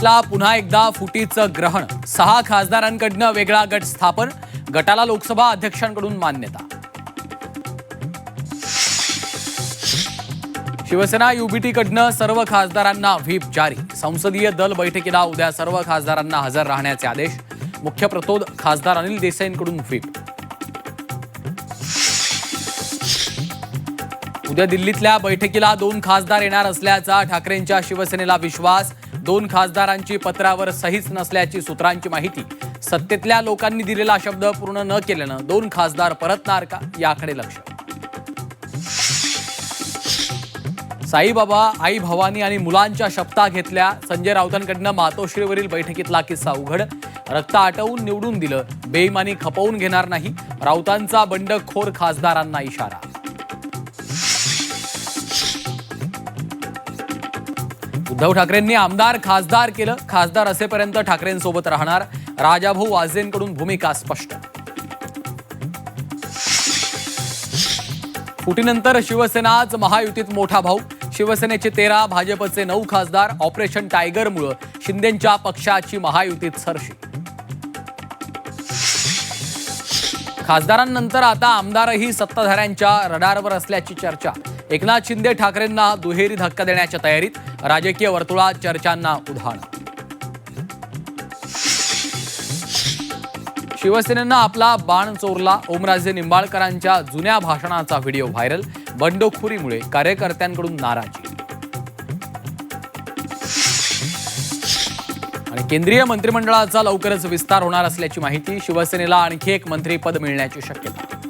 दिल्लीतला पुन्हा एकदा फुटीचं ग्रहण, 6 खासदारांकडनं वेगळा गट स्थापन, गटाला लोकसभा अध्यक्षांकडून मान्यता. शिवसेना युबीटीकडनं सर्व खासदारांना व्हीप जारी, संसदीय दल बैठकीला उद्या सर्व खासदारांना हजर राहण्याचे आदेश, मुख्य प्रतोद खासदार अनिल देसाईंकडून व्हीप. उद्या दिल्लीतल्या बैठकीला 2 खासदार येणार असल्याचा ठाकरेंच्या शिवसेनेला विश्वास, 2 खासदारांची पत्रावर सहीच नसल्याची सूत्रांची माहिती. सत्तेतल्या लोकांनी दिलेला शब्द पूर्ण न केल्यानं 2 खासदार परतणार का, याकडे लक्ष. साईबाबा, आई भवानी आणि मुलांच्या शपथा घेतल्या, संजय राऊतांकडनं मातोश्रीवरील बैठकीतला किस्सा उघड, रक्त आटवून निवडून दिलं, बेईमानी खपवून घेणार नाही, राऊतांचा बंडखोर खासदारांना इशारा. उद्धव ठाकरेंनी आमदार खासदार केलं, खासदार असेपर्यंत ठाकरेंसोबत राहणार, राजाभाऊ वाजेंकडून भूमिका स्पष्ट. फुटीनंतर शिवसेनाच महायुतीत मोठा भाऊ, शिवसेनेचे 13, भाजपचे 9 खासदार, ऑपरेशन टायगरमुळे शिंदेंच्या पक्षाची महायुतीत सरशी. खासदारांनंतर आता आमदारही सत्ताधाऱ्यांच्या रडारवर असल्याची चर्चा. एकनाथ शिंदे ठाकरेंना दुहेरी धक्का देण्याच्या तयारीत, राजकीय वर्तुळात चर्चांना उधाण. शिवसेनेनं आपला बाण चोरला, ओमराजे निंबाळकरांच्या जुन्या भाषणाचा व्हिडिओ व्हायरल, बंडखोरीमुळे कार्यकर्त्यांकडून नाराजी. आणि केंद्रीय मंत्रिमंडळाचा लवकरच विस्तार होणार असल्याची माहिती, शिवसेनेला आणखी एक मंत्रिपद मिळण्याची शक्यता.